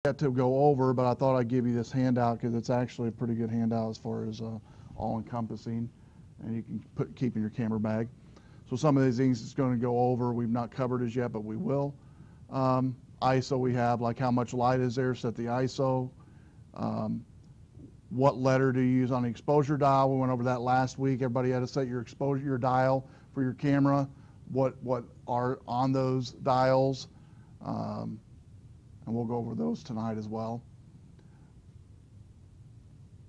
yet to go over, but I thought I'd give you this handout because it's actually a pretty good handout as far as all-encompassing, and you can keep in your camera bag. So some of these things it's going to go over. We've not covered as yet, but we will. ISO we have, like how much light is there, set the ISO. What letter do you use on the exposure dial? We went over that last week. Everybody had to set your exposure, your dial for your camera. What are on those dials? And we'll go over those tonight as well.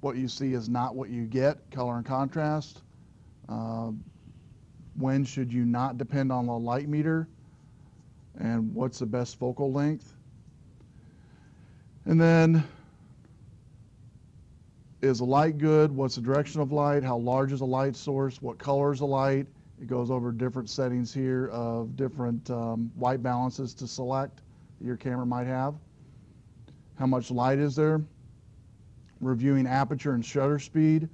What you see is not what you get, color and contrast. When should you not depend on the light meter? And what's the best focal length? And then, is the light good? What's the direction of light? How large is the light source? What color is the light? It goes over different settings here of different white balances to select that your camera might have. How much light is there? Reviewing aperture and shutter speed.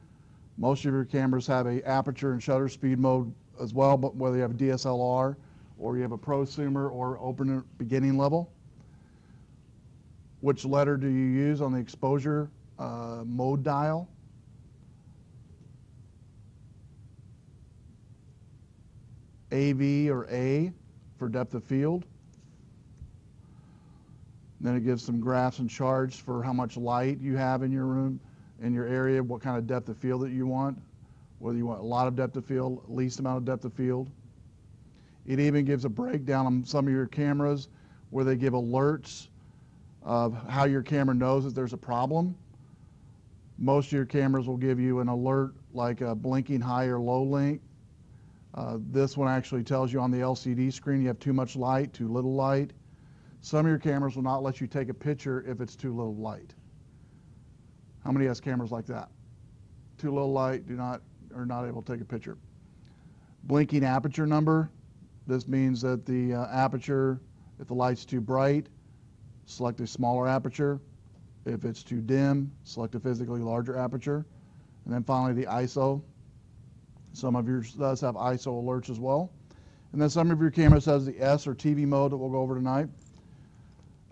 Most of your cameras have a aperture and shutter speed mode as well, but whether you have a DSLR or you have a prosumer or open beginning level. Which letter do you use on the exposure mode dial? AV or A for depth of field. Then it gives some graphs and charts for how much light you have in your room, in your area, what kind of depth of field that you want, whether you want a lot of depth of field, least amount of depth of field. It even gives a breakdown on some of your cameras where they give alerts of how your camera knows that there's a problem. Most of your cameras will give you an alert like a blinking high or low link. This one actually tells you on the LCD screen you have too much light, too little light. Some of your cameras will not let you take a picture if it's too little light. How many has cameras like that? Too little light, are not able to take a picture. Blinking aperture number. This means that the aperture, if the light's too bright, select a smaller aperture. If it's too dim, select a physically larger aperture. And then finally the ISO. Some of yours does have ISO alerts as well. And then some of your cameras has the S or TV mode that we'll go over tonight.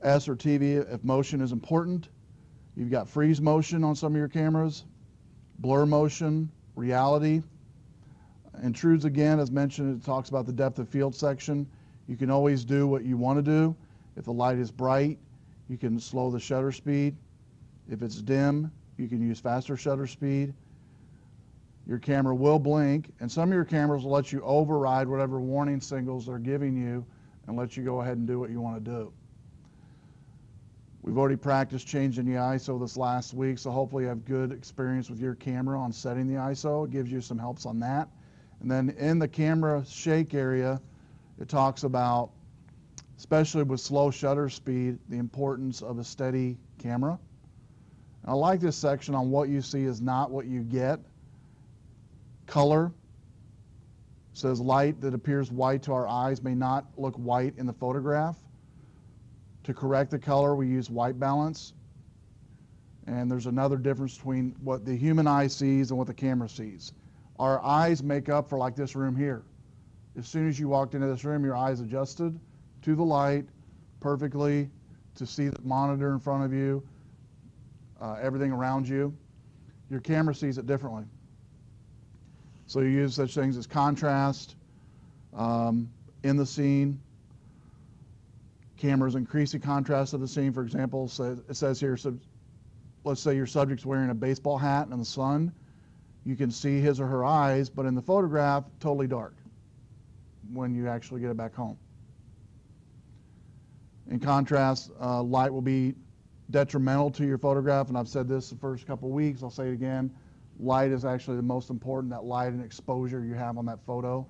S or TV if motion is important. You've got freeze motion on some of your cameras, blur motion, reality. Intrudes again, as mentioned, it talks about the depth of field section. You can always do what you want to do. If the light is bright, you can slow the shutter speed. If it's dim, you can use faster shutter speed. Your camera will blink, and some of your cameras will let you override whatever warning signals they're giving you and let you go ahead and do what you want to do. We've already practiced changing the ISO this last week, so hopefully you have good experience with your camera on setting the ISO. It gives you some helps on that. And then in the camera shake area, it talks about, especially with slow shutter speed, the importance of a steady camera. And I like this section on what you see is not what you get. Color. It says light that appears white to our eyes may not look white in the photograph. To correct the color, we use white balance. And there's another difference between what the human eye sees and what the camera sees. Our eyes make up for like this room here. As soon as you walked into this room, your eyes adjusted to the light perfectly to see the monitor in front of you, everything around you. Your camera sees it differently. So you use such things as contrast in the scene. Cameras increase the contrast of the scene. For example, it says here, so let's say your subject's wearing a baseball hat in the sun. You can see his or her eyes, but in the photograph, totally dark when you actually get it back home. In contrast, light will be detrimental to your photograph, and I've said this the first couple weeks, I'll say it again. Light is actually the most important, that light and exposure you have on that photo.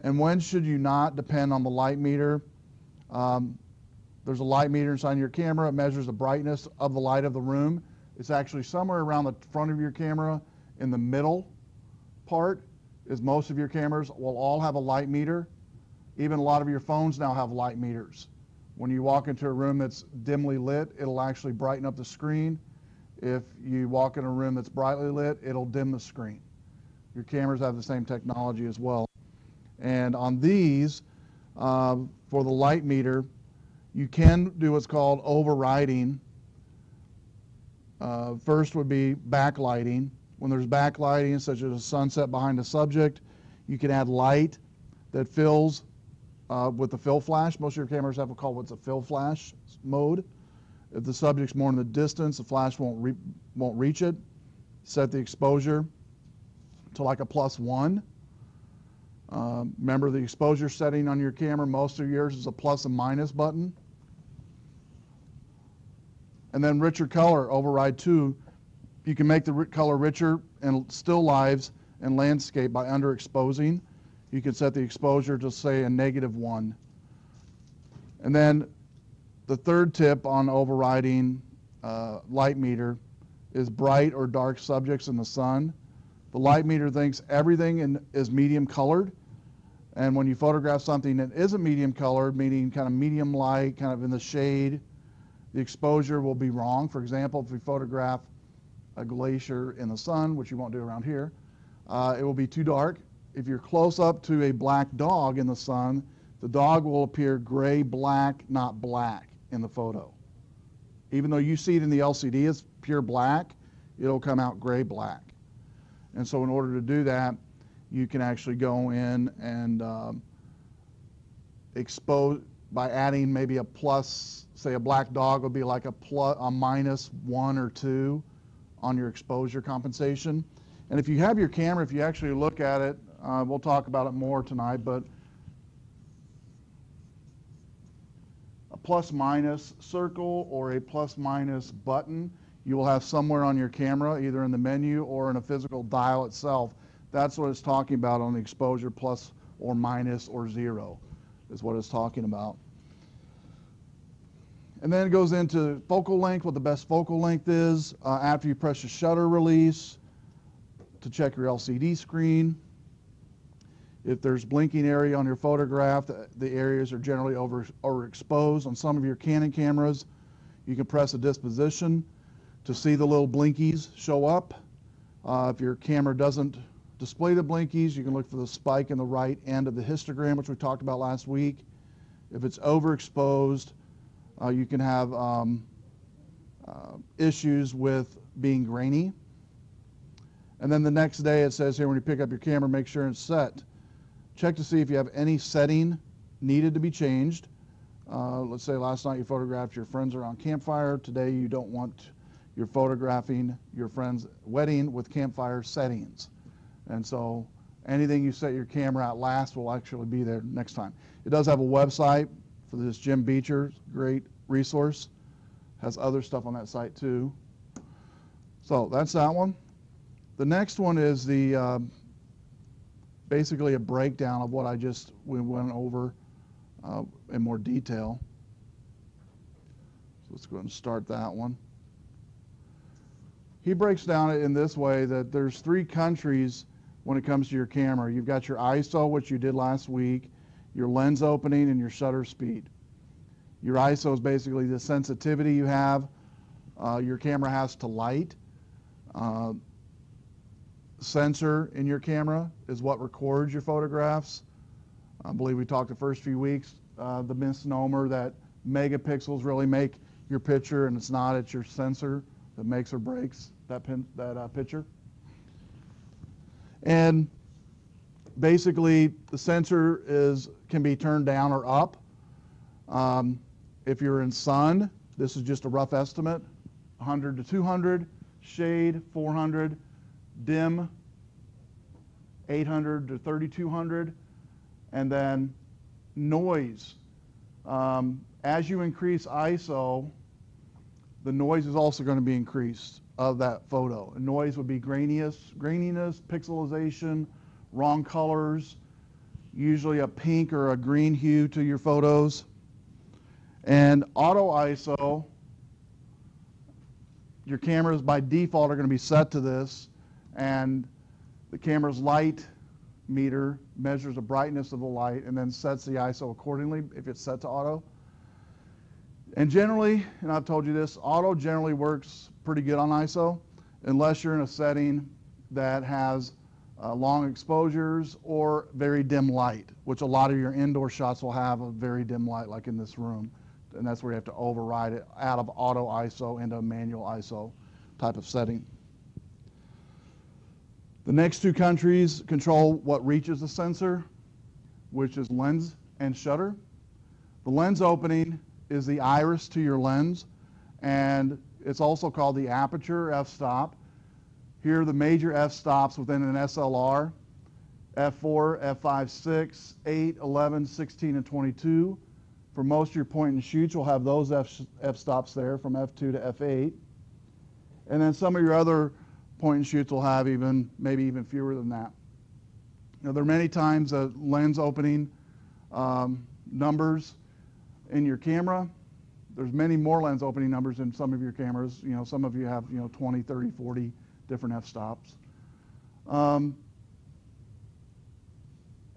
And when should you not depend on the light meter? There's a light meter inside your camera. It measures the brightness of the light of the room. It's actually somewhere around the front of your camera in the middle part, is most of your cameras will all have a light meter. Even a lot of your phones now have light meters. When you walk into a room that's dimly lit, it'll actually brighten up the screen. If you walk in a room that's brightly lit, it'll dim the screen. Your cameras have the same technology as well. And on these, for the light meter, You can do what's called overriding. First would be backlighting. When there's backlighting, such as a sunset behind a subject, you can add light that fills with the fill flash. Most of your cameras have what's a fill flash mode. If the subject's more in the distance, the flash won't reach it. Set the exposure to like a +1. Remember the exposure setting on your camera, most of yours is a plus and minus button. And then richer color, override 2. You can make the color richer and still lives and landscape by underexposing. You can set the exposure to say a -1. And then the third tip on overriding light meter is bright or dark subjects in the sun. The light meter thinks everything is medium colored. And when you photograph something that isn't medium colored, meaning kind of medium light, kind of in the shade, the exposure will be wrong. For example, if we photograph a glacier in the sun, which you won't do around here, it will be too dark. If you're close up to a black dog in the sun, the dog will appear gray, black, not black in the photo. Even though you see it in the LCD as pure black, it'll come out gray, black. And so in order to do that, you can actually go in and expose by adding maybe a plus, say a black dog would be like a -1 or 2 on your exposure compensation. And if you have your camera, if you actually look at it, we'll talk about it more tonight, but a plus-minus circle or a plus-minus button you will have somewhere on your camera, either in the menu or in a physical dial itself. That's what it's talking about on the exposure, plus or minus or 0 is what it's talking about. And then it goes into focal length, what the best focal length is after you press the shutter release to check your LCD screen. If there's blinking area on your photograph, the areas are generally overexposed. On some of your Canon cameras, you can press a disposition to see the little blinkies show up. If your camera doesn't display the blinkies, you can look for the spike in the right end of the histogram, which we talked about last week. If it's overexposed, you can have issues with being grainy. And then the next day it says here, when you pick up your camera, make sure it's set. Check to see if you have any setting needed to be changed. Let's say last night you photographed your friends around campfire. Today you don't want you're photographing your friend's wedding with campfire settings. And so anything you set your camera at last will actually be there next time. It does have a website for this Jim Beecher, great resource. Has other stuff on that site too. So that's that one. The next one is the basically a breakdown of what we went over in more detail. So let's go ahead and start that one. He breaks down it in this way that there's 3 countries when it comes to your camera. You've got your ISO, which you did last week, your lens opening, and your shutter speed. Your ISO is basically the sensitivity you have. Your camera has to light. Sensor in your camera is what records your photographs. I believe we talked the first few weeks, the misnomer that megapixels really make your picture, and it's not, it's your sensor that makes or breaks that picture. And basically the sensor can be turned down or up. If you're in sun, this is just a rough estimate, 100 to 200, shade 400, dim 800 to 3200, and then noise. As you increase ISO, the noise is also going to be increased of that photo. And noise would be graininess, pixelization, wrong colors, usually a pink or a green hue to your photos. And auto ISO, your cameras by default are going to be set to this, and the camera's light meter measures the brightness of the light and then sets the ISO accordingly if it's set to auto. And generally, and I've told you this, auto generally works pretty good on ISO unless you're in a setting that has long exposures or very dim light, which a lot of your indoor shots will have a very dim light, like in this room. and that's where you have to override it out of auto ISO into a manual ISO type of setting. The next two countries control what reaches the sensor, which is lens and shutter. The lens opening is the iris to your lens, and it's also called the aperture f-stop. Here are the major f-stops within an SLR: f4, f5, 6, 8, 11, 16, and 22. For most of your point and shoots, you'll have those f-stops there from f2 to f8. And then some of your other point and shoots will have maybe even fewer than that. Now, there are many times lens opening numbers in your camera. There's many more lens opening numbers in some of your cameras. Some of you have 20, 30, 40 different f-stops.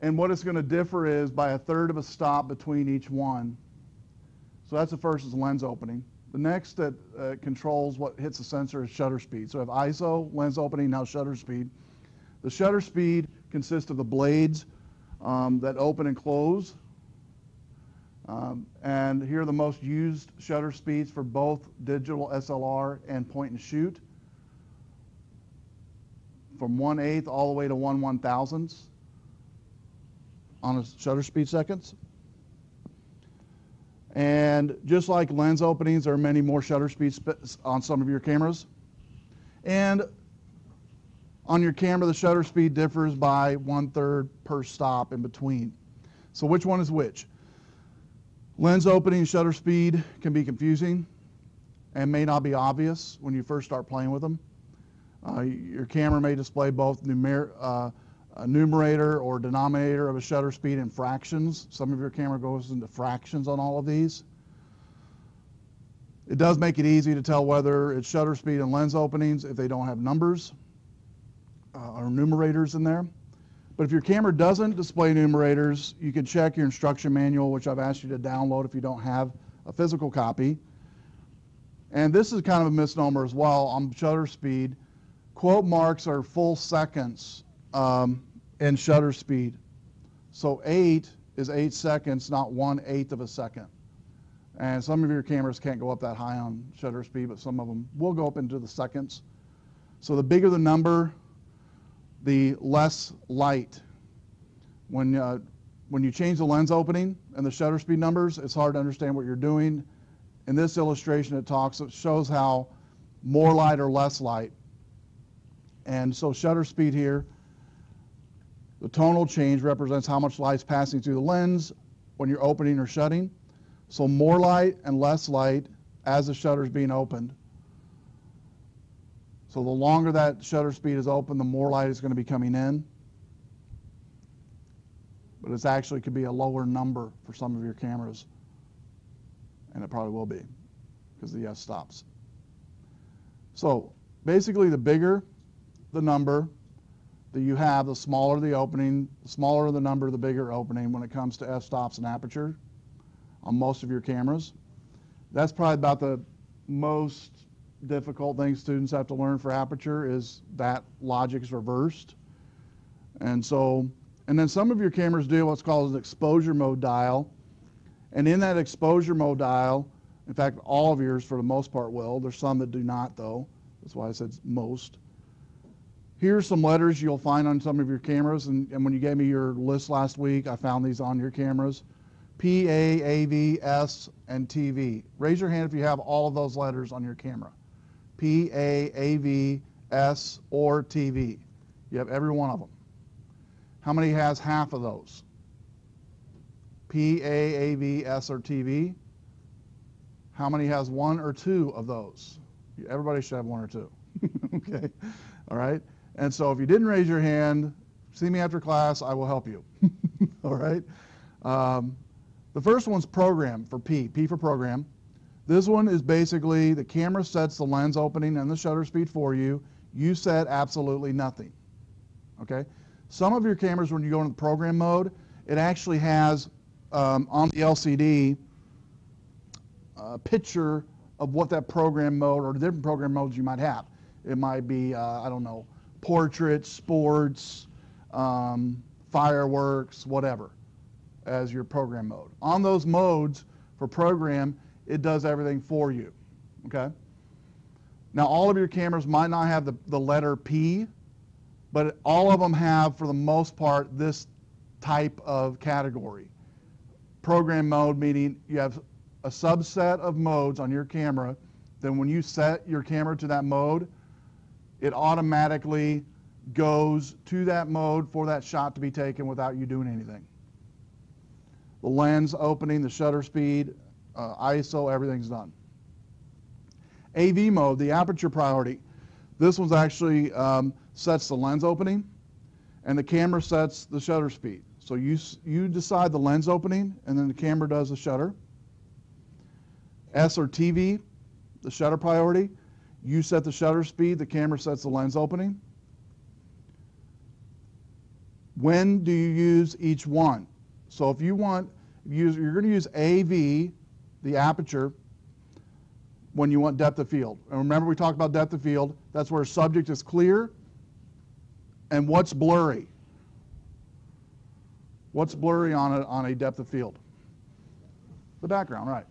And what it's going to differ is by a third of a stop between each one. So that's the first, is lens opening. The next that controls what hits the sensor is shutter speed. So we have ISO, lens opening, now shutter speed. The shutter speed consists of the blades that open and close. And here are the most used shutter speeds for both digital SLR and point and shoot, from 1/8 all the way to 1/1000th on a shutter speed seconds. And just like lens openings, there are many more shutter speeds on some of your cameras. And on your camera, the shutter speed differs by 1/3 per stop in between. So which one is which? Lens opening shutter speed can be confusing and may not be obvious when you first start playing with them. Your camera may display both a numerator or denominator of a shutter speed in fractions. Some of your camera goes into fractions on all of these. It does make it easy to tell whether it's shutter speed and lens openings if they don't have numbers or numerators in there. But if your camera doesn't display numerators, you can check your instruction manual, which I've asked you to download if you don't have a physical copy. And this is kind of a misnomer as well on shutter speed. Quote marks are full seconds in shutter speed. So 8 is 8 seconds, not 1/8 of a second. And some of your cameras can't go up that high on shutter speed, but some of them will go up into the seconds. So the bigger the number, the less light. When you change the lens opening and the shutter speed numbers, it's hard to understand what you're doing. In this illustration, it shows how more light or less light. And so shutter speed here, the tonal change represents how much light is passing through the lens when you're opening or shutting. So more light and less light as the shutter is being opened. So the longer that shutter speed is open, the more light is going to be coming in. But it actually could be a lower number for some of your cameras. And it probably will be because the f-stops. So basically, the bigger the number that you have, the smaller the opening, the smaller the number, the bigger opening when it comes to f-stops and aperture on most of your cameras. That's probably about the most difficult thing students have to learn for aperture, is that logic is reversed. And then some of your cameras do what's called an exposure mode dial. And in that exposure mode dial, in fact, all of yours for the most part will. There's some that do not, though. That's why I said most. Here's some letters you'll find on some of your cameras, and when you gave me your list last week, I found these on your cameras. P, A, A, V, S, and TV. Raise your hand if you have all of those letters on your camera. P, A, A, V, S, or TV. You have every one of them. How many has half of those? P, A, A, V, S, or TV. How many has one or two of those? Everybody should have one or two. Okay, all right? And so if you didn't raise your hand, see me after class, I will help you. All right? The first one's program, for P for program. This one is basically the camera sets the lens opening and the shutter speed for you. You set absolutely nothing. Okay? Some of your cameras, when you go into program mode, it actually has on the LCD a picture of what that program mode or the different program modes you might have. It might be, I don't know, portrait, sports, fireworks, whatever, as your program mode. On those modes, For program, it does everything for you, okay? Now, all of your cameras might not have the letter P, but all of them have, for the most part, this type of category. Program mode, meaning you have a subset of modes on your camera, then when you set your camera to that mode, it automatically goes to that mode for that shot to be taken without you doing anything. The lens opening, the shutter speed, ISO, everything's done. AV mode, the aperture priority. This one's actually sets the lens opening, and the camera sets the shutter speed. So you decide the lens opening, and then the camera does the shutter. S or TV, the shutter priority. You set the shutter speed, the camera sets the lens opening. When do you use each one? So if you want, you're going to use AV, the aperture, when you want depth of field. And remember, we talked about depth of field. That's where subject is clear and what's blurry. What's blurry on a depth of field? The background, right.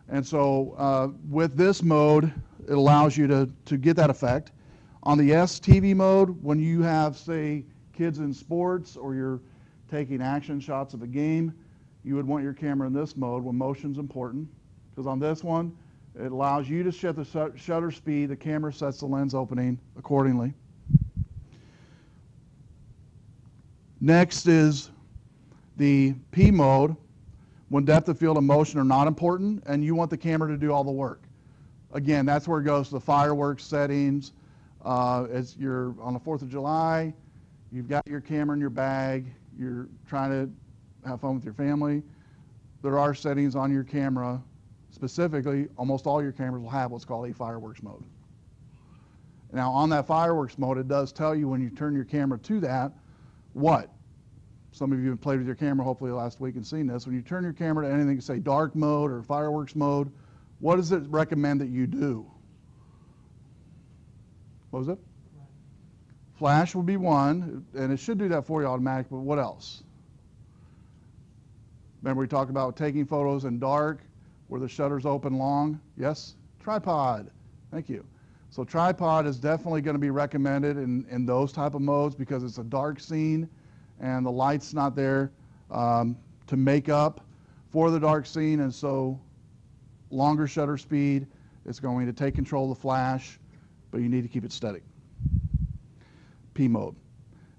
And so with this mode, it allows you to get that effect. On the STV mode, when you have, say, kids in sports or you're taking action shots of a game, you would want your camera in this mode when motion's important. Because on this one, it allows you to set the shutter speed, the camera sets the lens opening accordingly. Next is the P mode, when depth of field and motion are not important and you want the camera to do all the work. Again, that's where it goes to the fireworks settings. As you're on the 4th of July, you've got your camera in your bag, you're trying to have fun with your family. There are settings on your camera. Specifically, almost all your cameras will have what's called a fireworks mode. Now, on that fireworks mode, it does tell you when you turn your camera to that, what? Some of you have played with your camera hopefully last week and seen this. When you turn your camera to anything, say dark mode or fireworks mode, what does it recommend that you do? What was it? Flash would be one, and it should do that for you automatically, but what else? Remember we talked about taking photos in dark, where the shutter's open long? Yes? Tripod. Thank you. So tripod is definitely going to be recommended in those type of modes because it's a dark scene and the light's not there to make up for the dark scene, and so longer shutter speed is going to take control of the flash, but you need to keep it steady. P mode.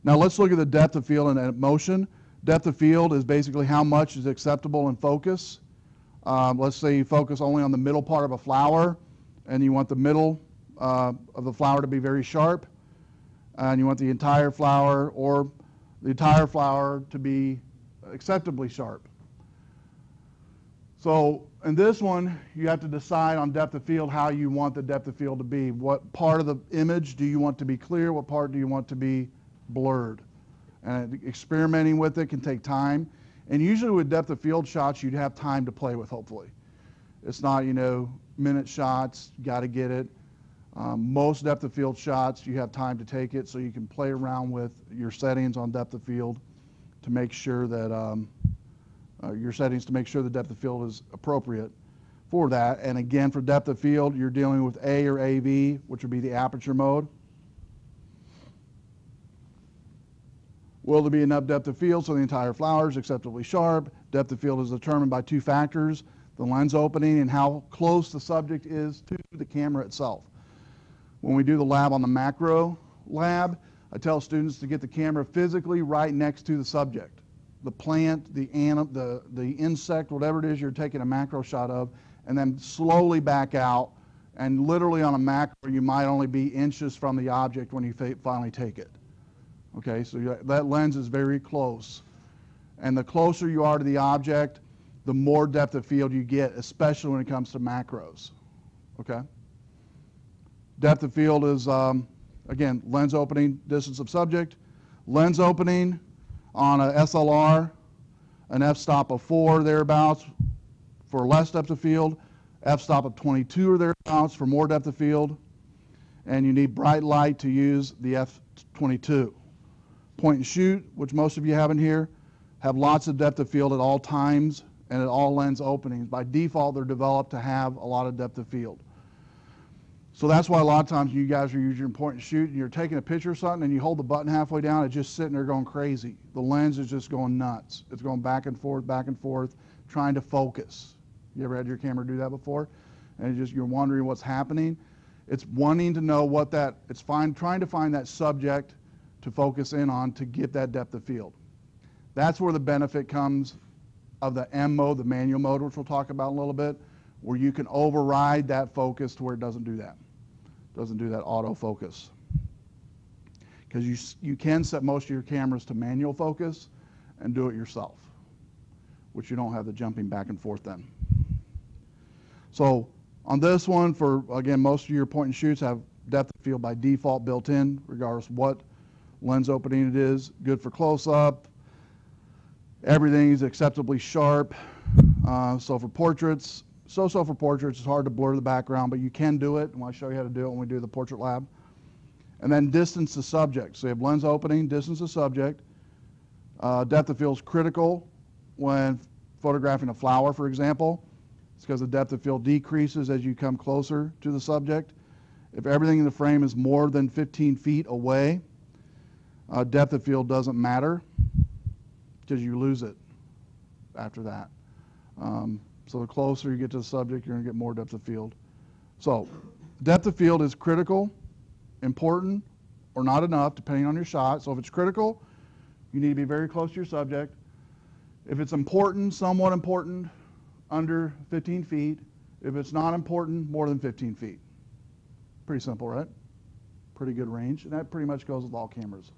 Now let's look at the depth of field and motion. Depth of field is basically how much is acceptable in focus. Let's say you focus only on the middle part of a flower and you want the middle of the flower to be very sharp, and you want the entire flower or the entire flower to be acceptably sharp. So in this one, you have to decide on depth of field how you want the depth of field to be. What part of the image do you want to be clear? What part do you want to be blurred? And experimenting with it can take time. And usually with depth of field shots, you'd have time to play with, hopefully. It's not, minute shots, got to get it. Most depth of field shots, you have time to take it, so you can play around with your settings on depth of field to make sure that the depth of field is appropriate for that. And again, for depth of field, you're dealing with A or AV, which would be the aperture mode. Will there be enough depth of field so the entire flower is acceptably sharp? Depth of field is determined by two factors, the lens opening and how close the subject is to the camera itself. When we do the lab on the macro lab, I tell students to get the camera physically right next to the subject. The plant, the insect, whatever it is you're taking a macro shot of, and then slowly back out. And literally on a macro, you might only be inches from the object when you finally take it. Okay, so that lens is very close. And the closer you are to the object, the more depth of field you get, especially when it comes to macros. Okay? Depth of field is, again, lens opening, distance of subject. Lens opening on a SLR, an f-stop of 4 thereabouts for less depth of field, f-stop of 22 or thereabouts for more depth of field, and you need bright light to use the f22. Point and shoot, which most of you have in here, have lots of depth of field at all times and at all lens openings. By default, they're developed to have a lot of depth of field. So that's why a lot of times you guys are using your point and shoot, and you're taking a picture of something, and you hold the button halfway down, it's just sitting there going crazy. The lens is just going nuts. It's going back and forth, trying to focus. You ever had your camera do that before? And you're wondering what's happening. It's wanting to know what trying to find that subject to focus in on to get that depth of field. That's where the benefit comes of the M mode, the manual mode, which we'll talk about in a little bit, where you can override that focus to where it doesn't do that. Doesn't do that autofocus. Because you can set most of your cameras to manual focus and do it yourself, which you don't have the jumping back and forth then. So on this one, again, most of your point and shoots have depth of field by default built in, regardless of what lens opening it is. Good for close-up. Everything is acceptably sharp. So for portraits, for portraits, it's hard to blur the background, but you can do it, and I'll show you how to do it when we do the portrait lab. And then distance to subject. So you have lens opening, distance to subject. Depth of field is critical when photographing a flower, for example. It's because the depth of field decreases as you come closer to the subject. If everything in the frame is more than 15 feet away, depth of field doesn't matter because you lose it after that. So the closer you get to the subject, you're going to get more depth of field. So depth of field is critical, important, or not enough, depending on your shot. So if it's critical, you need to be very close to your subject. If it's important, somewhat important, under 15 feet. If it's not important, more than 15 feet. Pretty simple, right? Pretty good range, and that pretty much goes with all cameras.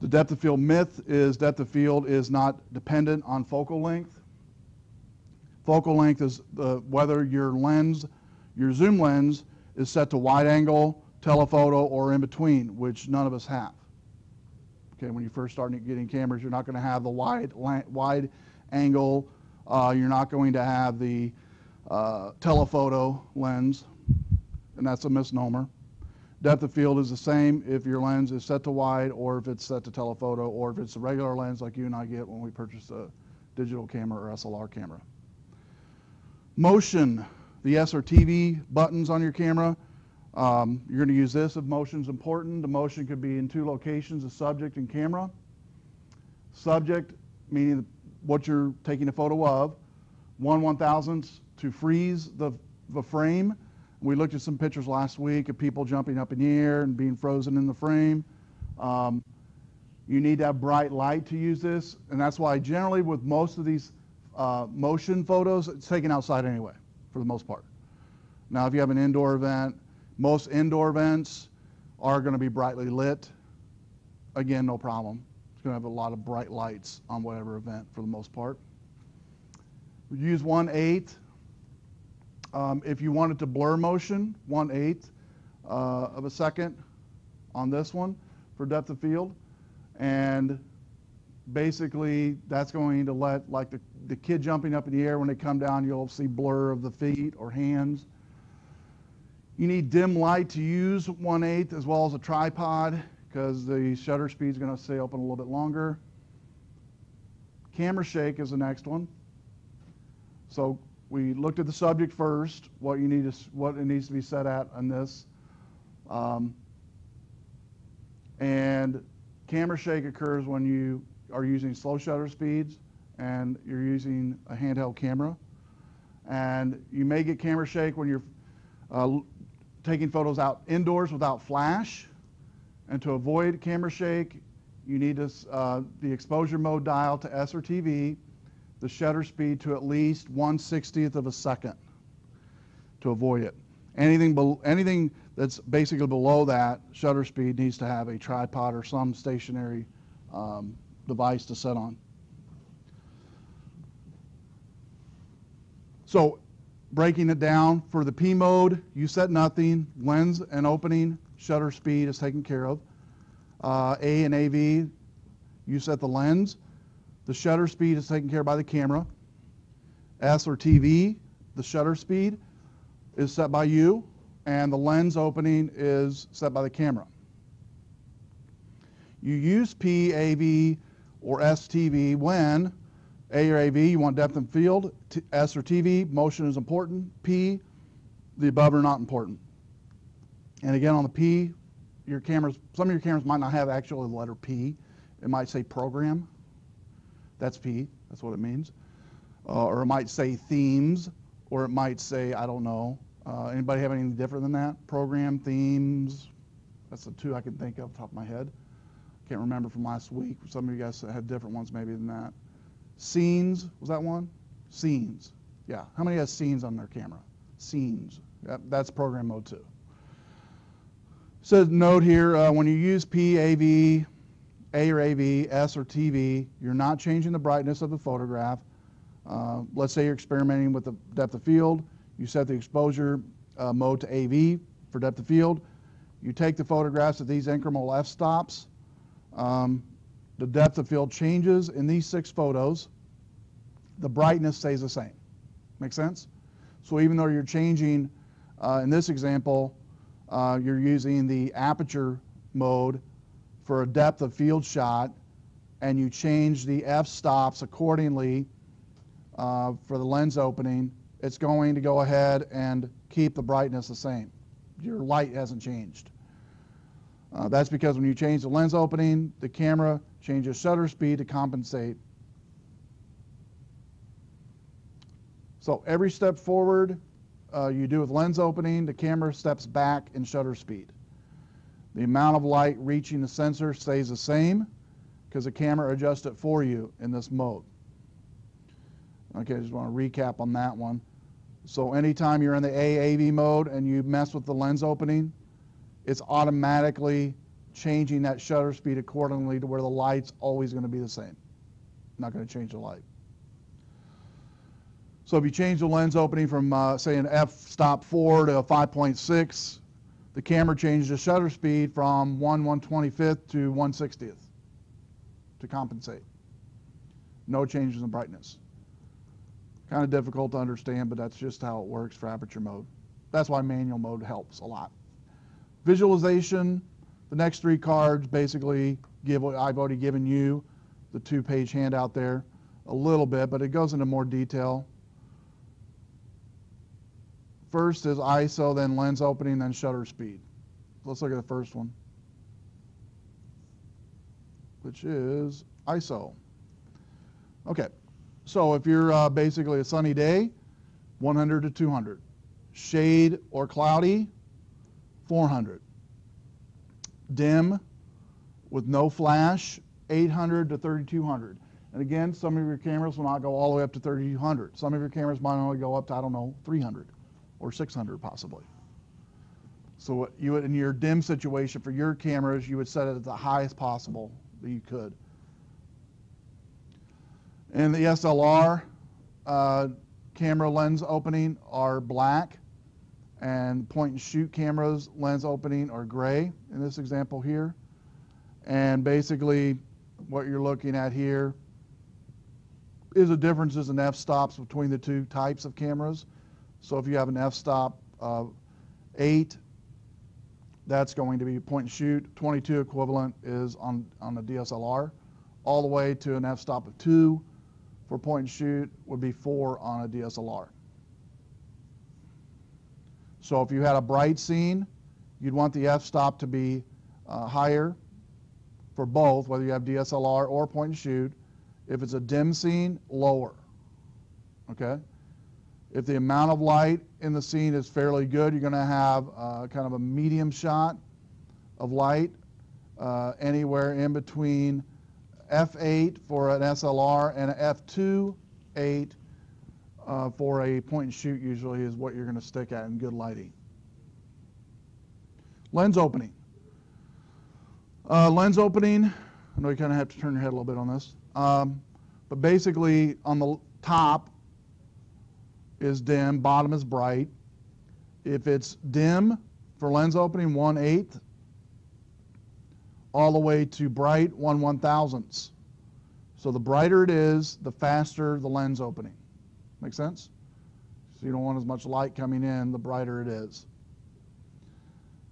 The depth of field myth is depth of field is not dependent on focal length. Focal length is whether your lens, your zoom lens, is set to wide angle, telephoto, or in between, which none of us have. Okay, when you first start getting cameras, you're not going to have the wide angle. You're not going to have the telephoto lens, and that's a misnomer. Depth of field is the same if your lens is set to wide or if it's set to telephoto or if it's a regular lens like you and I get when we purchase a digital camera or SLR camera. Motion, the S or TV buttons on your camera. You're going to use this if motion's important. The motion could be in two locations, the subject and camera. Subject, meaning what you're taking a photo of. 1/1000th to freeze the frame. We looked at some pictures last week of people jumping up in the air and being frozen in the frame. You need to have bright light to use this, and that's why generally with most of these motion photos, it's taken outside anyway, for the most part. Now, if you have an indoor event, most indoor events are going to be brightly lit. Again, no problem. It's going to have a lot of bright lights on whatever event for the most part. We use 1/8. If you wanted to blur motion, 1/8 of a second on this one for depth of field. And basically that's going to let, like the kid jumping up in the air, when they come down, you'll see blur of the feet or hands. You need dim light to use 1/8 as well as a tripod because the shutter speed is going to stay open a little bit longer. Camera shake is the next one. So we looked at the subject first, what it needs to be set at on this. And camera shake occurs when you are using slow shutter speeds and you're using a handheld camera. And you may get camera shake when you're taking photos out indoors without flash. And to avoid camera shake, you need the exposure mode dial to S or TV, the shutter speed to at least 1/60th of a second to avoid it. Anything that's basically below that shutter speed needs to have a tripod or some stationary device to set on. So breaking it down, for the P mode, you set nothing. Lens and opening, shutter speed is taken care of. A and AV, you set the lens. The shutter speed is taken care of by the camera. S or TV, the shutter speed is set by you, and the lens opening is set by the camera. You use P, AV, or STV when A or AV, you want depth and field. S or TV, motion is important. P, the above are not important. And again, on the P, your cameras, some of your cameras might not have actually the letter P. It might say program. That's P. That's what it means. Or it might say themes, or it might say, I don't know. Anybody have anything different than that? Program, themes. That's the two I can think of off the top of my head. Can't remember from last week. Some of you guys had different ones maybe than that. Scenes, was that one? Scenes. Yeah. How many has scenes on their camera? Scenes. That's program mode 2. So note here, when you use P, AV, A or AV, S or TV, you're not changing the brightness of the photograph. Let's say you're experimenting with the depth of field. You set the exposure mode to AV for depth of field. You take the photographs at these incremental f-stops. The depth of field changes in these 6 photos. The brightness stays the same. Make sense? So even though you're changing, in this example, you're using the aperture mode for a depth of field shot, and you change the f-stops accordingly for the lens opening, it's going to go ahead and keep the brightness the same. Your light hasn't changed. That's because when you change the lens opening, the camera changes shutter speed to compensate. So every step forward you do with lens opening, the camera steps back in shutter speed. The amount of light reaching the sensor stays the same because the camera adjusts it for you in this mode. Okay, I just want to recap on that one. So anytime you're in the AAV mode and you mess with the lens opening, it's automatically changing that shutter speed accordingly to where the light's always going to be the same. Not going to change the light. So if you change the lens opening from, say, an f-stop 4 to a 5.6, the camera changes the shutter speed from 1/125th to 1/60th to compensate. No changes in brightness. Kind of difficult to understand, but that's just how it works for aperture mode. That's why manual mode helps a lot. Visualization, the next 3 cards basically give what I've already given you, the 2-page handout there, a little bit, but it goes into more detail. First is ISO, then lens opening, then shutter speed. Let's look at the first one, which is ISO. Okay, so if you're basically a sunny day, 100 to 200. Shade or cloudy, 400. Dim with no flash, 800 to 3200. And again, some of your cameras will not go all the way up to 3200. Some of your cameras might only go up to, I don't know, 300 or 600 possibly. So you would, in your dim situation for your cameras, you would set it at the highest possible that you could. And the SLR camera lens opening are black, and point and shoot cameras lens opening are gray in this example here. And basically what you're looking at here is the differences in f-stops between the 2 types of cameras. So if you have an f-stop of 8, that's going to be point and shoot. 22 equivalent is on the DSLR. All the way to an f-stop of 2 for point and shoot would be 4 on a DSLR. So if you had a bright scene, you'd want the f-stop to be higher for both, whether you have DSLR or point and shoot. If it's a dim scene, lower. Okay? If the amount of light in the scene is fairly good, you're going to have kind of a medium shot of light, anywhere in between f8 for an SLR and an f2.8 for a point and shoot usually is what you're going to stick at in good lighting. Lens opening. Lens opening, I know you kind of have to turn your head a little bit on this, but basically on the top is dim, bottom is bright. If it's dim for lens opening, 1/8, all the way to bright, 1/1000th. So the brighter it is, the faster the lens opening. Make sense? So you don't want as much light coming in, the brighter it is.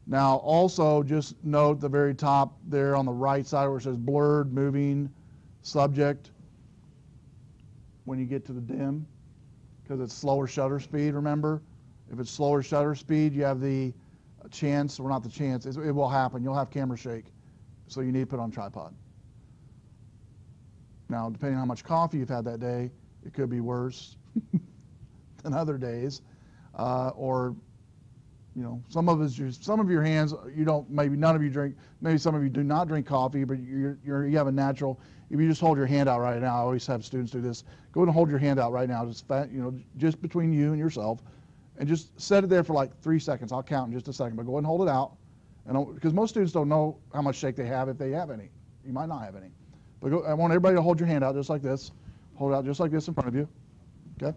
Now also just note the very top there on the right side where it says blurred, moving, subject when you get to the dim, because it's slower shutter speed, remember? If it's slower shutter speed, you have the chance, or not the chance, it will happen. You'll have camera shake, so you need to put it on tripod. Now, depending on how much coffee you've had that day, it could be worse than other days. Or, you know, some of your hands, you don't, maybe none of you drink, maybe some of you do not drink coffee, but you have a natural, if you just hold your hand out right now, I always have students do this, go ahead and hold your hand out right now, just between you and yourself, and just set it there for like 3 seconds. I'll count in just a second, but go ahead and hold it out. And because most students don't know how much shake they have if they have any. You might not have any. But I want everybody to hold your hand out just like this. Hold it out just like this in front of you. Okay?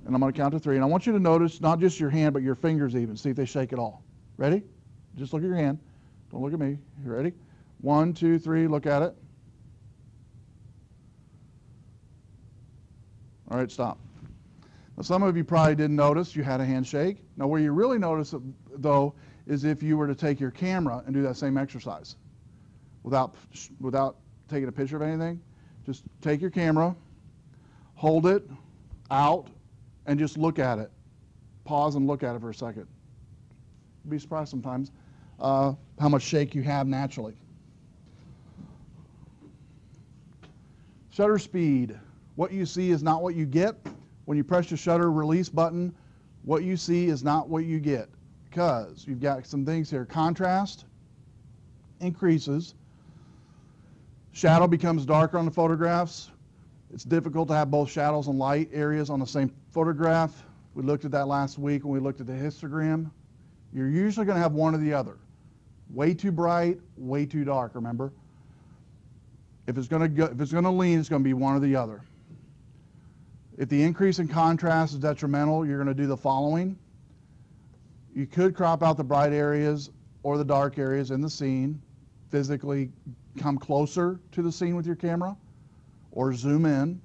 And I'm going to count to 3. And I want you to notice not just your hand, but your fingers even. See if they shake at all. Ready? Just look at your hand. Don't look at me. You ready? 1, 2, 3. Look at it. All right, stop. Now, some of you probably didn't notice you had a handshake. Now, where you really notice it, though, is if you were to take your camera and do that same exercise without taking a picture of anything. Just take your camera, hold it out, and just look at it. Pause and look at it for a second. You'd be surprised sometimes how much shake you have naturally. Shutter speed. What you see is not what you get. When you press the shutter release button, what you see is not what you get, because you've got some things here. Contrast increases. Shadow becomes darker on the photographs. It's difficult to have both shadows and light areas on the same photograph. We looked at that last week when we looked at the histogram. You're usually going to have one or the other. Way too bright, way too dark, remember? If it's going to lean, it's going to be one or the other. If the increase in contrast is detrimental, you're going to do the following. You could crop out the bright areas or the dark areas in the scene, physically come closer to the scene with your camera, or zoom in.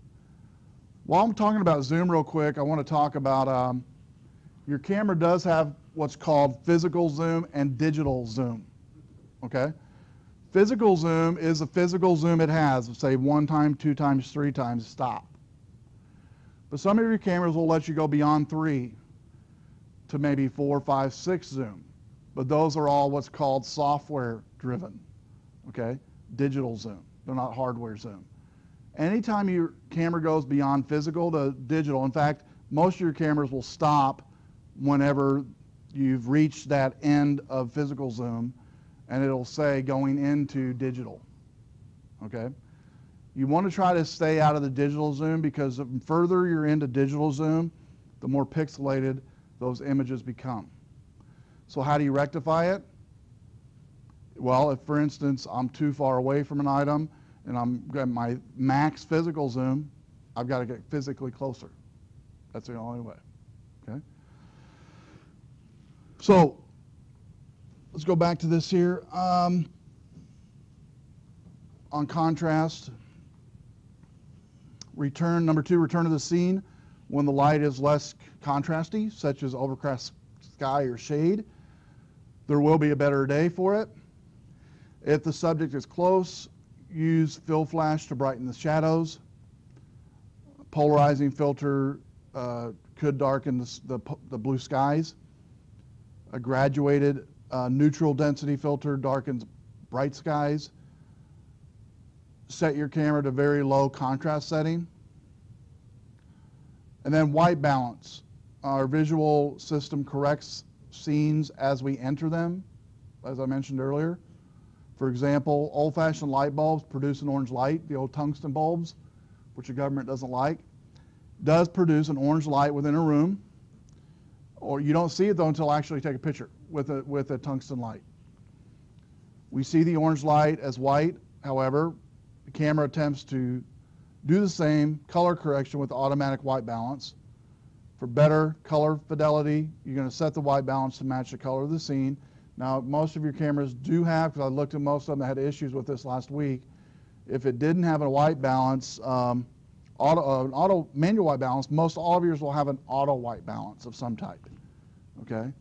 While I'm talking about zoom real quick, I want to talk about your camera does have what's called physical zoom and digital zoom, okay? Physical zoom is a physical zoom it has, say 1 time, 2 times, 3 times, stop. But some of your cameras will let you go beyond 3 to maybe 4, 5, 6 zoom. But those are all what's called software driven, okay? Digital zoom, they're not hardware zoom. Anytime your camera goes beyond physical to digital, in fact, most of your cameras will stop whenever you've reached that end of physical zoom, and it'll say going into digital, okay? You want to try to stay out of the digital zoom, because the further you're into digital zoom, the more pixelated those images become. So how do you rectify it? Well, if, for instance, I'm too far away from an item and I'm at my max physical zoom, I've got to get physically closer. That's the only way, okay? So let's go back to this here. On contrast, number 2, return to the scene when the light is less contrasty, such as overcast sky or shade. There will be a better day for it. If the subject is close, use fill flash to brighten the shadows. Polarizing filter could darken the blue skies. A graduated neutral density filter darkens bright skies. Set your camera to very low contrast setting. And then white balance. Our visual system corrects scenes as we enter them, as I mentioned earlier. For example, old-fashioned light bulbs produce an orange light. The old tungsten bulbs, which the government doesn't like, does produce an orange light within a room. Or you don't see it, though, until I actually take a picture with a tungsten light. We see the orange light as white. However, the camera attempts to do the same color correction with automatic white balance. For better color fidelity, you're going to set the white balance to match the color of the scene. Now, most of your cameras do have, because I looked at most of them that had issues with this last week, if it didn't have a white balance, auto manual white balance, most all of yours will have an auto white balance of some type, okay?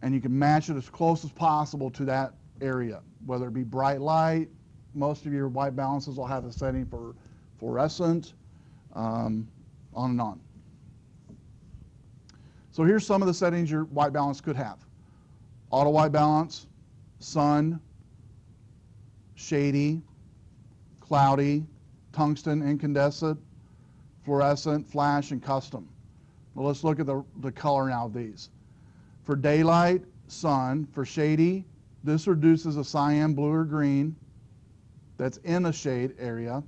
And you can match it as close as possible to that area, whether it be bright light, most of your white balances will have a setting for fluorescent, on and on. So here's some of the settings your white balance could have. Auto white balance, sun, shady, cloudy, tungsten, incandescent, fluorescent, flash, and custom. Well, let's look at the color now of these. For daylight, sun. For shady, this reduces a cyan, blue, or green that's in a shade area.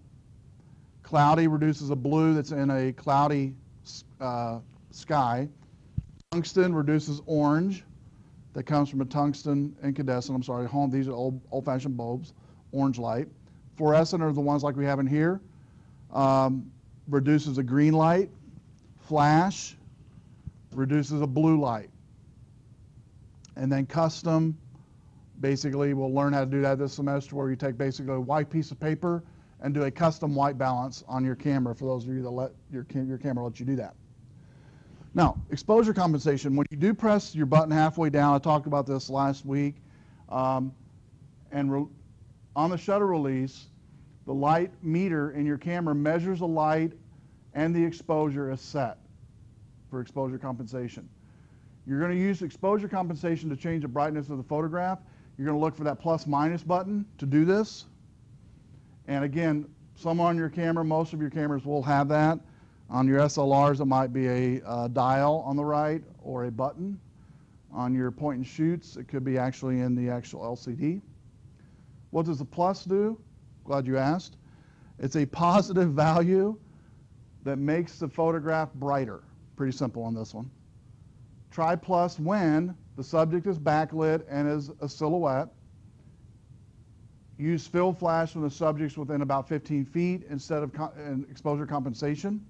Cloudy reduces a blue that's in a cloudy sky. Tungsten reduces orange that comes from a tungsten incandescent. I'm sorry, these are old-fashioned bulbs, orange light. Fluorescent are the ones like we have in here. Reduces a green light. Flash reduces a blue light. And then custom, basically we'll learn how to do that this semester, where you take basically a white piece of paper and do a custom white balance on your camera, for those of you that let your camera let you do that. Now, exposure compensation, when you do press your button halfway down, I talked about this last week, on the shutter release, the light meter in your camera measures the light and the exposure is set for exposure compensation. You're going to use exposure compensation to change the brightness of the photograph. You're going to look for that plus minus button to do this. And again, some on your camera, most of your cameras will have that. On your SLRs, it might be a dial on the right or a button. On your point and shoots, it could be actually in the actual LCD. What does the plus do? Glad you asked. It's a positive value that makes the photograph brighter. Pretty simple on this one. Try plus when the subject is backlit and is a silhouette. Use fill flash when the subject's within about 15 feet instead of exposure compensation.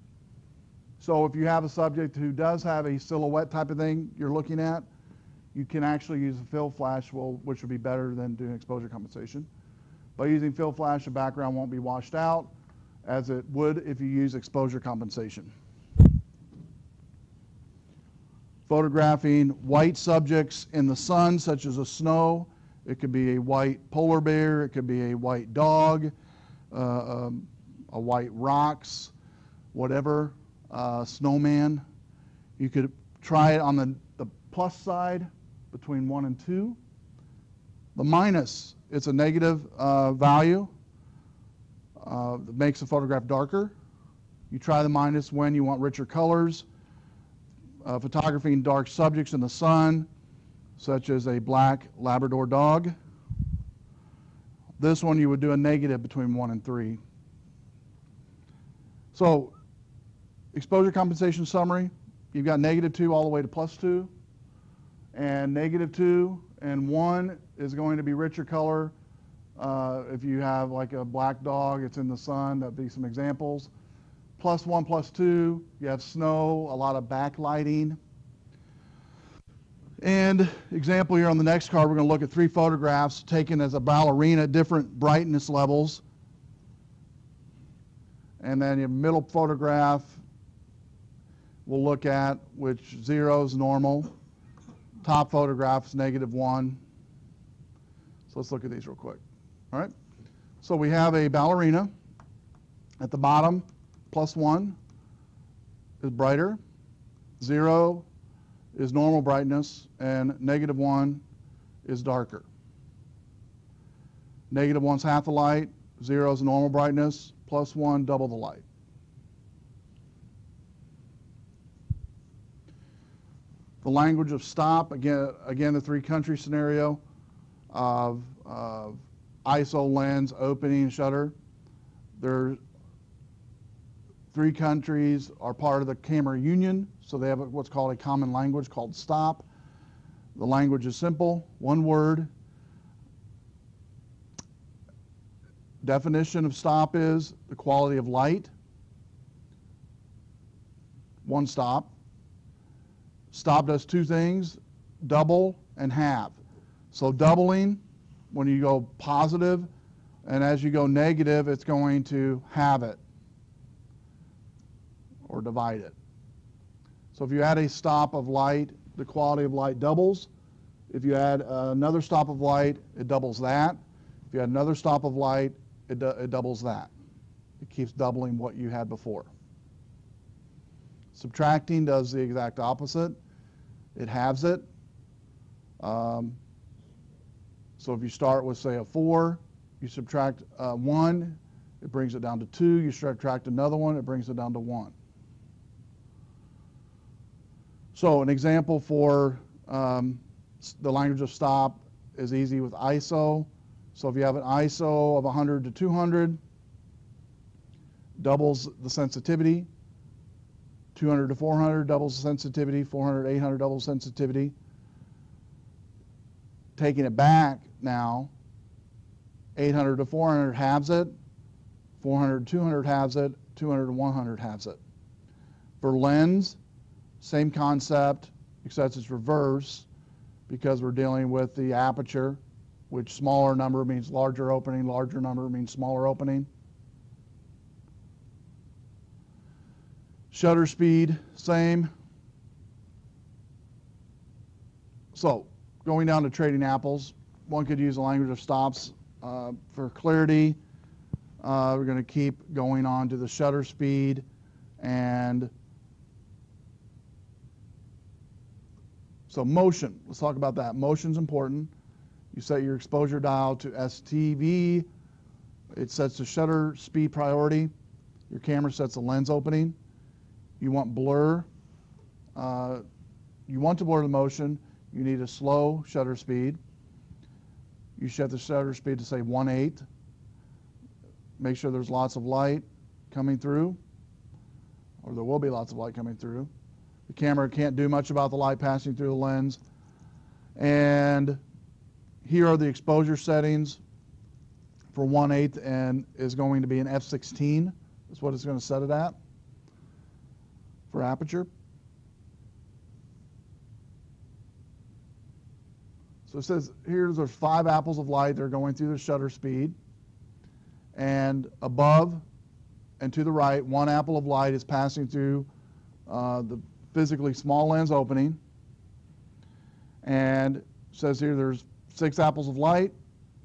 So if you have a subject who does have a silhouette type of thing you're looking at, you can actually use a fill flash, which would be better than doing exposure compensation. By using fill flash, the background won't be washed out as it would if you use exposure compensation. Photographing white subjects in the sun, such as a snow. It could be a white polar bear, it could be a white dog, a white rocks, whatever, snowman. You could try it on the plus side between 1 and 2. The minus, it's a negative value that makes the photograph darker. You try the minus when you want richer colors. Photographing dark subjects in the sun, such as a black Labrador dog. This one you would do a negative between 1 and 3. So, exposure compensation summary, you've got -2 all the way to +2. And -2 and 1 is going to be richer color. If you have like a black dog, it's in the sun, that'd be some examples. +1, +2, you have snow, a lot of backlighting. And example here on the next card, we're going to look at 3 photographs taken as a ballerina, different brightness levels. And then your middle photograph we'll look at, which 0 is normal. Top photograph is -1. So let's look at these real quick. All right. So we have a ballerina at the bottom. +1 is brighter, 0 is normal brightness, and -1 is darker. -1's half the light, 0 is normal brightness, +1 double the light. The language of stop, again the 3 country scenario of ISO lens, opening, shutter. There 3 countries are part of the camera union, so they have what's called a common language called stop. The language is simple, 1 word. Definition of stop is the quality of light. 1 stop. Stop does 2 things, double and halve. So doubling, when you go positive, and as you go negative, it's going to halve it or divide it. So if you add a stop of light, the quality of light doubles. If you add another stop of light, it doubles that. If you add another stop of light, it doubles that. It keeps doubling what you had before. Subtracting does the exact opposite. It halves it. So if you start with, say, a 4, you subtract 1, it brings it down to 2. You subtract another one, it brings it down to 1. So an example for the language of stop is easy with ISO. So if you have an ISO of 100 to 200, doubles the sensitivity. 200 to 400 doubles the sensitivity. 400 to 800 doubles sensitivity. Taking it back now, 800 to 400 halves it. 400 to 200 halves it. 200 to 100 halves it. For lens, same concept, except it's reverse because we're dealing with the aperture, which smaller number means larger opening, larger number means smaller opening. Shutter speed, same. So, going down to trading apples, one could use a language of stops. For clarity, we're going to keep going on to the shutter speed, and so motion, let's talk about that. Motion's important. You set your exposure dial to STV. It sets the shutter speed priority. Your camera sets the lens opening. You want blur. You want to blur the motion. You need a slow shutter speed. You set the shutter speed to say 1/8. Make sure there's lots of light coming through, or there will be lots of light coming through. The camera can't do much about the light passing through the lens. And here are the exposure settings for 1/8, and is going to be an f/16. That's what it's going to set it at for aperture. So it says here there's 5 apples of light that are going through the shutter speed, and above and to the right, 1 apple of light is passing through the physically small lens opening. And it says here there's 6 apples of light,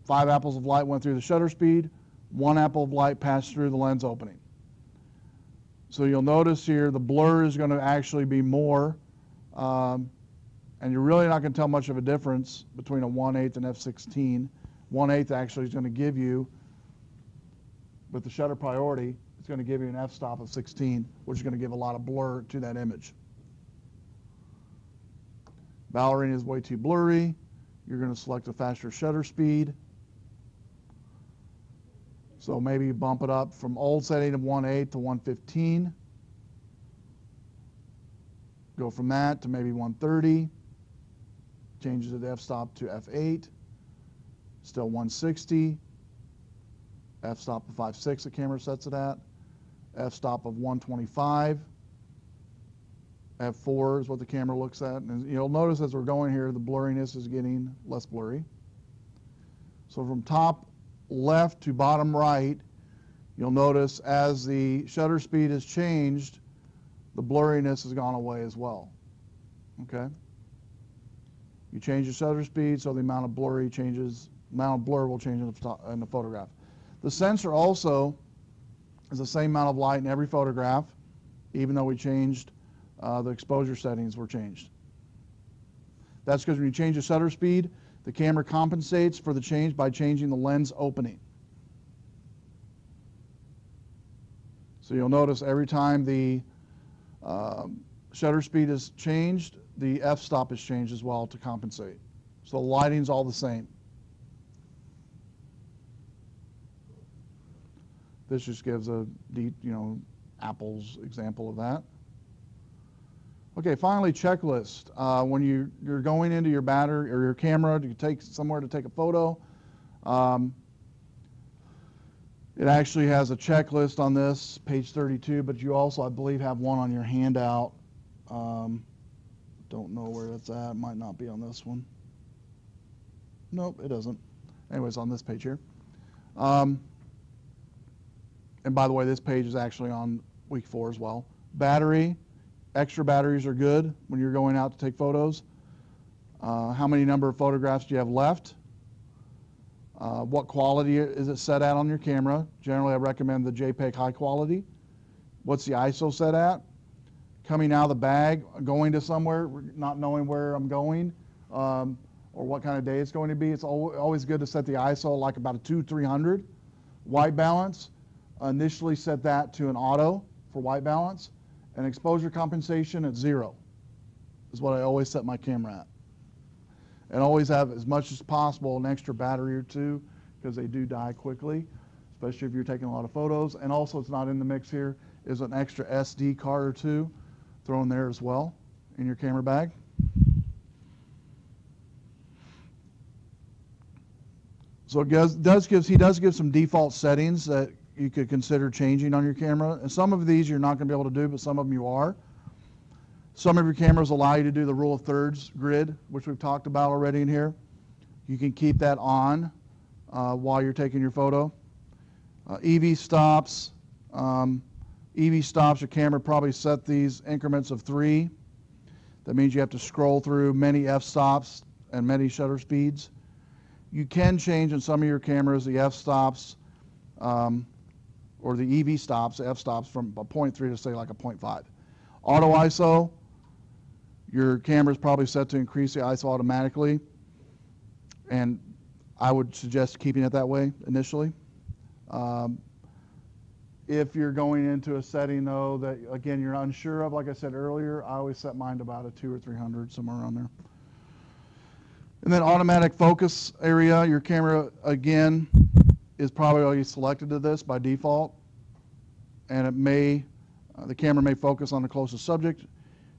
5 apples of light went through the shutter speed, 1 apple of light passed through the lens opening. So you'll notice here the blur is going to actually be more, and you're really not going to tell much of a difference between a 1/8 and f/16. 1/8 actually is going to give you, with the shutter priority, it's going to give you an f-stop of 16, which is going to give a lot of blur to that image. Ballerina is way too blurry. You're going to select a faster shutter speed. So maybe bump it up from old setting of 1/8 to 115. Go from that to maybe 130. Changes the f-stop to f8. Still 160. F-stop of 5.6 the camera sets it at. F-stop of 125. F4 is what the camera looks at. And you'll notice as we're going here, the blurriness is getting less blurry. So from top left to bottom right, you'll notice as the shutter speed has changed, the blurriness has gone away as well. Okay? You change the shutter speed, so the amount of blur changes. The amount of blur will change in the photograph. The sensor also is the same amount of light in every photograph, even though we changed the exposure settings were changed. That's because when you change the shutter speed, the camera compensates for the change by changing the lens opening. So you'll notice every time the shutter speed is changed, the f-stop is changed as well to compensate. So the lighting's all the same. This just gives a deep, Apple's example of that. Okay, finally, checklist. When you're going into your battery or your camera to take somewhere to take a photo, it actually has a checklist on this, page 32, but you also, I believe, have one on your handout. Don't know where that's at. It might not be on this one. Nope, it doesn't. Anyways, on this page here. And by the way, this page is actually on week 4 as well. Battery. Extra batteries are good when you're going out to take photos. How many number of photographs do you have left? What quality is it set at on your camera? Generally, I recommend the JPEG high quality. What's the ISO set at? Coming out of the bag, going to somewhere, not knowing where I'm going, or what kind of day it's going to be. It's always good to set the ISO like about a 200-300. White balance, initially set that to an auto for white balance, and exposure compensation at 0 is what I always set my camera at. And always have, as much as possible, an extra battery or two, because they do die quickly, especially if you're taking a lot of photos. And also, it's not in the mix here, is an extra SD card or two thrown there as well in your camera bag. So he does give some default settings that you could consider changing on your camera. And some of these you're not going to be able to do, but some of them you are. Some of your cameras allow you to do the rule of thirds grid, which we've talked about already in here. You can keep that on while you're taking your photo. EV stops. Your camera probably set these increments of 3. That means you have to scroll through many f-stops and many shutter speeds. You can change in some of your cameras the f-stops or the EV stops, f-stops from a 0.3 to say like a 0.5. Auto ISO, your camera is probably set to increase the ISO automatically, and I would suggest keeping it that way initially. If you're going into a setting, though, that, again, you're unsure of, like I said earlier, I always set mine to about a 200 or 300, somewhere around there. And then automatic focus area, your camera, again, is probably already selected to this by default. And it may, the camera may focus on the closest subject.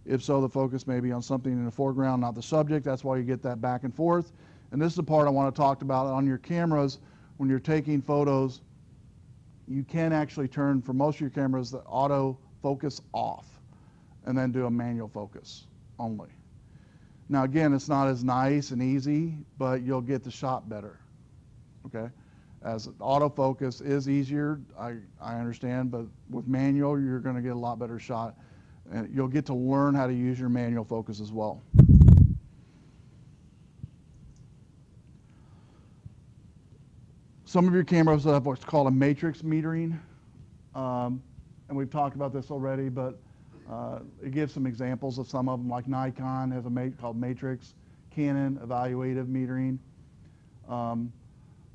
If so, the focus may be on something in the foreground, not the subject. That's why you get that back and forth. And this is the part I want to talk about on your cameras. When you're taking photos, you can actually turn, for most of your cameras, the auto focus off and then do a manual focus only. Now, again, it's not as nice and easy, but you'll get the shot better, okay? As autofocus is easier, I understand, but with manual, you're going to get a lot better shot. And you'll get to learn how to use your manual focus as well. Some of your cameras have what's called a matrix metering, and we've talked about this already, but it gives some examples of some of them, like Nikon has a called matrix, Canon evaluative metering,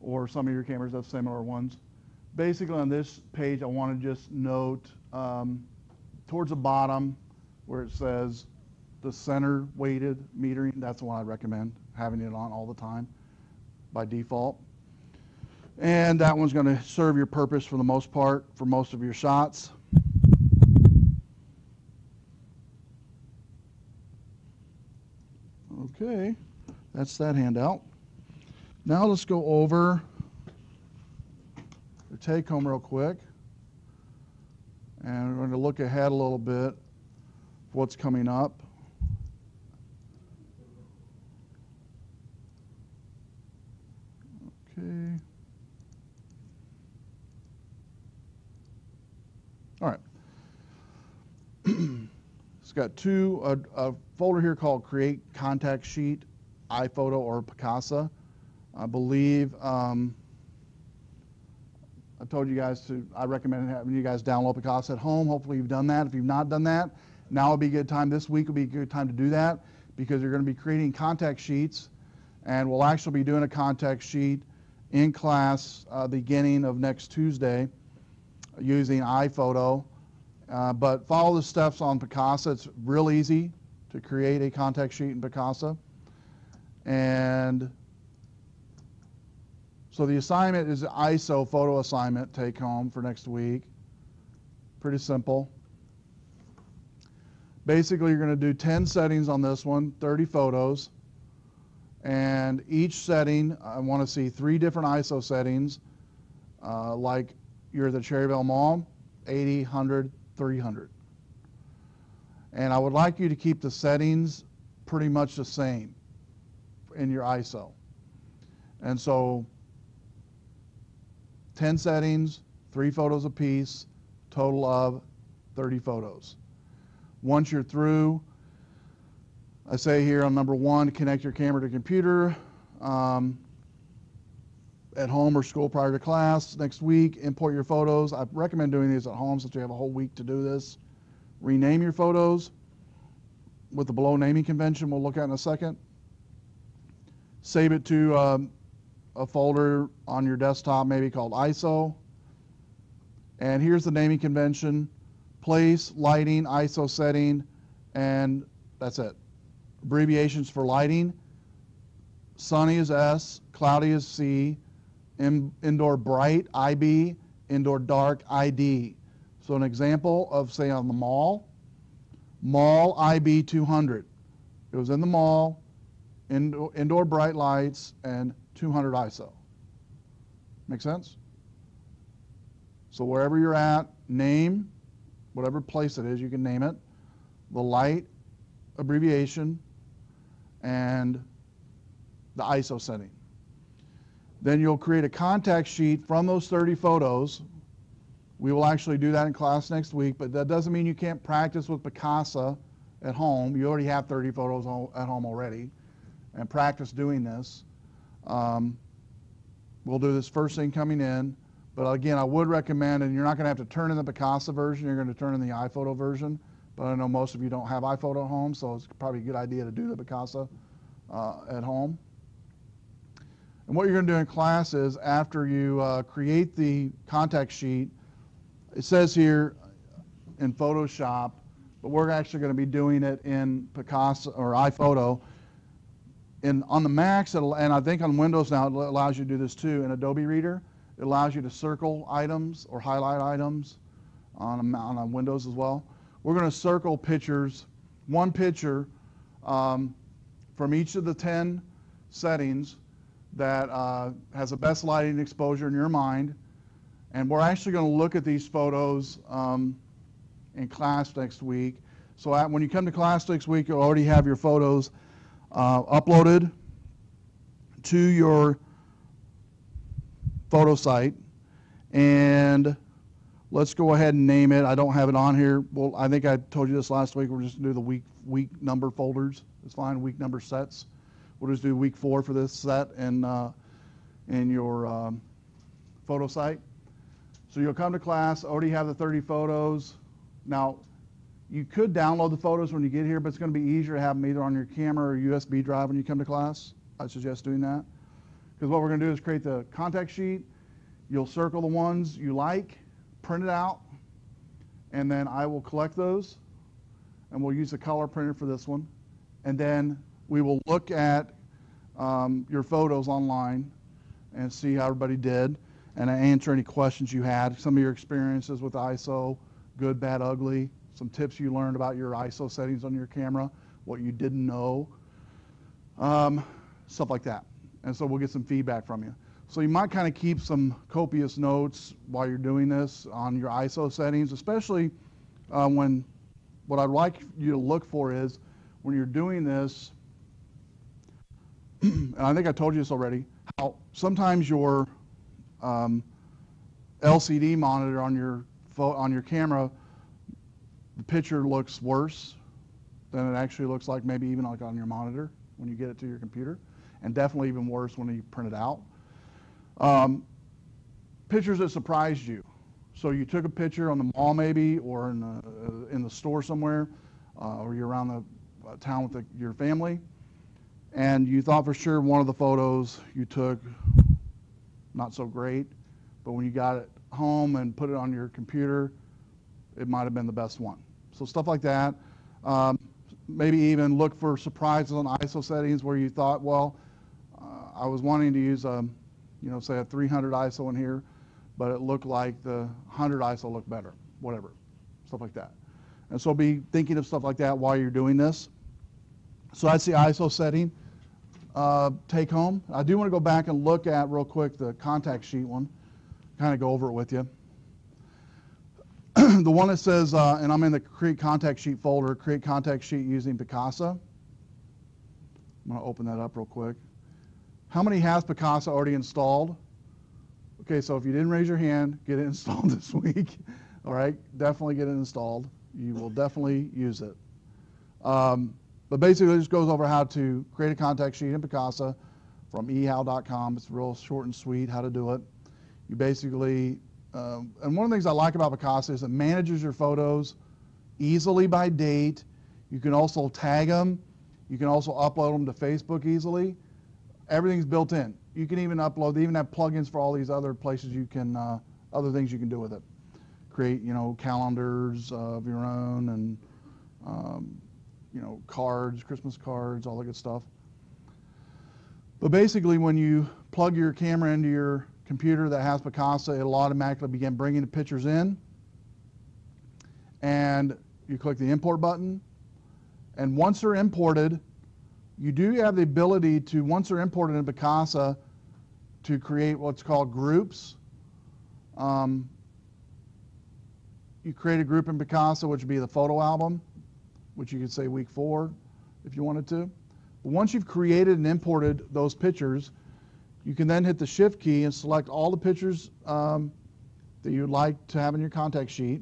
or some of your cameras have similar ones. Basically on this page I want to just note towards the bottom where it says the center weighted metering, that's the one I recommend having it on all the time by default. And that one's going to serve your purpose for the most part for most of your shots. Okay, that's that handout. Now let's go over the take home real quick. And we're going to look ahead a little bit for what's coming up. Okay. All right. It's got a folder here called Create Contact Sheet, iPhoto or Picasa. I believe I told you guys I recommend having you guys download Picasa at home. Hopefully you've done that. If you've not done that, now would be a good time. This week would be a good time to do that because you're going to be creating contact sheets, and we'll actually be doing a contact sheet in class beginning of next Tuesday using iPhoto. But follow the steps on Picasa. It's real easy to create a contact sheet in Picasa. And so the assignment is ISO photo assignment, take home for next week. Pretty simple. Basically, you're going to do 10 settings on this one, 30 photos. And each setting, I want to see 3 different ISO settings, like you're at the Cherryville Mall, 80, 100, 300. And I would like you to keep the settings pretty much the same in your ISO. And so 10 settings, 3 photos apiece, total of 30 photos. Once you're through, I say here on number 1, connect your camera to computer. at home or school prior to class. Next week, import your photos. I recommend doing these at home since you have a whole week to do this. Rename your photos with the below naming convention we'll look at in a second. Save it to a folder on your desktop maybe called ISO. And here's the naming convention: place, lighting, ISO setting, and that's it. Abbreviations for lighting: sunny is S, cloudy is C, indoor bright, IB, indoor dark, ID. So an example of, say, on the mall IB 200. It was in the mall, indoor bright lights, and 200 ISO. Make sense? So wherever you're at, name, whatever place it is, you can name it, the light abbreviation, and the ISO setting. Then you'll create a contact sheet from those 30 photos. We will actually do that in class next week, but that doesn't mean you can't practice with Picasa at home. You already have 30 photos at home already, and practice doing this. We'll do this first thing coming in, but again, I would recommend, and you're not going to have to turn in the Picasa version, you're going to turn in the iPhoto version, but I know most of you don't have iPhoto at home, so it's probably a good idea to do the Picasa at home. And what you're going to do in class is, after you create the contact sheet, it says here in Photoshop, but we're actually going to be doing it in Picasa or iPhoto. On the Macs, and I think on Windows now, it allows you to do this too. In Adobe Reader, it allows you to circle items or highlight items on Windows as well. We're going to circle pictures, one picture from each of the 10 settings that has the best lighting exposure in your mind. And we're actually going to look at these photos in class next week. So when you come to class next week, you'll already have your photos uploaded to your photo site. And let's go ahead and name it. I don't have it on here. Well, I think I told you this last week. We're just going to do the week number folders. It's fine, week number sets. We'll just do week 4 for this set in your photo site. So you'll come to class, already have the 30 photos. Now, you could download the photos when you get here, but it's going to be easier to have them either on your camera or USB drive when you come to class. I suggest doing that. Because what we're going to do is create the contact sheet. You'll circle the ones you like, print it out, and then I will collect those, and we'll use the color printer for this one. And then we will look at your photos online and see how everybody did, and answer any questions you had, some of your experiences with ISO, good, bad, ugly, some tips you learned about your ISO settings on your camera, what you didn't know, stuff like that. And so we'll get some feedback from you. So you might kind of keep some copious notes while you're doing this on your ISO settings, especially when what I'd like you to look for is when you're doing this, and I think I told you this already, how sometimes your LCD monitor on your camera, the picture looks worse than it actually looks like, maybe even like on your monitor when you get it to your computer, and definitely even worse when you print it out. Pictures that surprised you. So you took a picture on the mall maybe, or in the store somewhere, or you're around the town with your family, and you thought for sure one of the photos you took not so great, but when you got it home and put it on your computer, it might have been the best one. So stuff like that. Maybe even look for surprises on ISO settings where you thought, well, I was wanting to use say a 300 ISO in here, but it looked like the 100 ISO looked better, whatever, stuff like that. And so be thinking of stuff like that while you're doing this. So that's the ISO setting. Take home. I do want to go back and look at real quick the contact sheet one, kind of go over it with you. The one that says, and I'm in the create contact sheet folder, create contact sheet using Picasa. I'm going to open that up real quick. How many has Picasa already installed? Okay, so if you didn't raise your hand, get it installed this week. All right, definitely get it installed. You will definitely use it. But basically, it just goes over how to create a contact sheet in Picasa, from ehow.com. It's real short and sweet how to do it. You basically, and one of the things I like about Picasa is it manages your photos easily by date. You can also tag them. You can also upload them to Facebook easily. Everything's built in. You can even upload, they even have plugins for all these other places you can, other things you can do with it. Create, calendars of your own and, cards, Christmas cards, all that good stuff. But basically, when you plug your camera into your computer that has Picasa, it'll automatically begin bringing the pictures in. And you click the import button. And once they're imported, you do have the ability to, once they're imported in Picasa, to create what's called groups. You create a group in Picasa, which would be the photo album, which you could say week 4 if you wanted to. But once you've created and imported those pictures, you can then hit the Shift key and select all the pictures that you'd like to have in your contact sheet.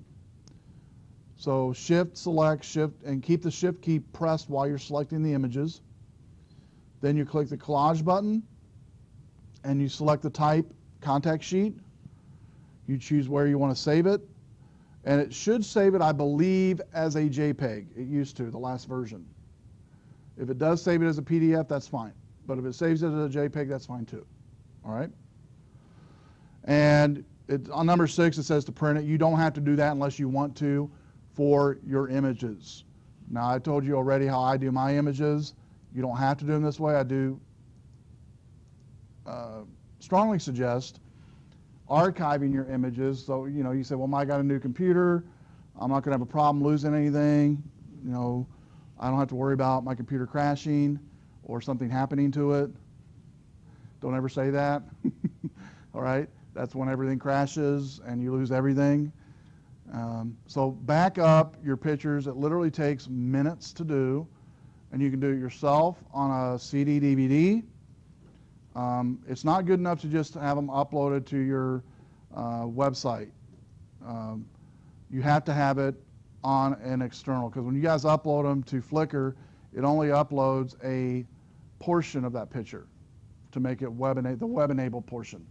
So Shift, select, Shift, and keep the Shift key pressed while you're selecting the images. Then you click the collage button, and you select the type contact sheet. You choose where you want to save it. And it should save it, I believe, as a JPEG. It used to, the last version. If it does save it as a PDF, that's fine. But if it saves it as a JPEG, that's fine too. All right? And on number 6, it says to print it. You don't have to do that unless you want to for your images. Now, I told you already how I do my images. You don't have to do them this way. I do strongly suggest archiving your images. So, you say, well, I got a new computer. I'm not going to have a problem losing anything. I don't have to worry about my computer crashing or something happening to it. Don't ever say that. All right? That's when everything crashes and you lose everything. So back up your pictures. It literally takes minutes to do, and you can do it yourself on a CD, DVD. It's not good enough to just have them uploaded to your website. You have to have it on an external, because when you guys upload them to Flickr, it only uploads a portion of that picture to make it the web-enabled portion.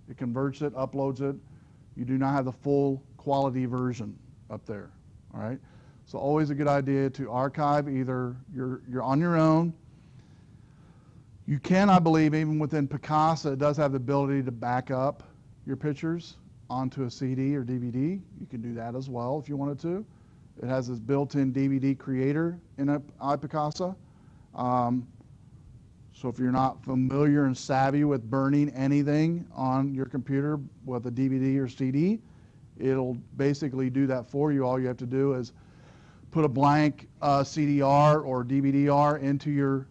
It converts it, uploads it. You do not have the full quality version up there. All right. So always a good idea to archive. Either you're on your own. You can, I believe, even within Picasa, it does have the ability to back up your pictures onto a CD or DVD. You can do that as well if you wanted to. It has this built-in DVD creator in iPicasa. So if you're not familiar and savvy with burning anything on your computer with a DVD or CD, it'll basically do that for you. All you have to do is put a blank CDR or DVD-R into your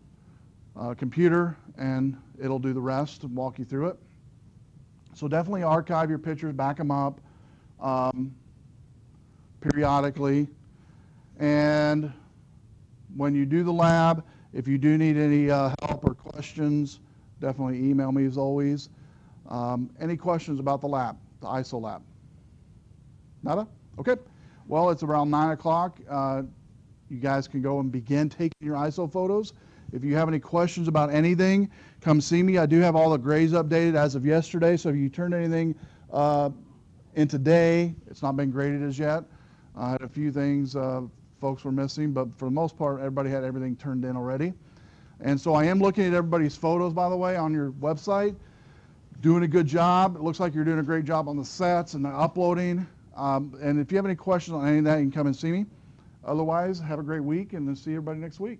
computer, and it'll do the rest and walk you through it. So definitely archive your pictures, back them up periodically. And when you do the lab, if you do need any help or questions, definitely email me as always. Any questions about the lab, the ISO lab? Nada? Okay. Well, it's around 9 o'clock. You guys can go and begin taking your ISO photos. If you have any questions about anything, come see me. I do have all the grades updated as of yesterday, so if you turned anything in today, it's not been graded as yet. I had a few things folks were missing, but for the most part, everybody had everything turned in already. And so I am looking at everybody's photos, by the way, on your website. Doing a good job. It looks like you're doing a great job on the sets and the uploading. And if you have any questions on any of that, you can come and see me. Otherwise, have a great week, and then see everybody next week.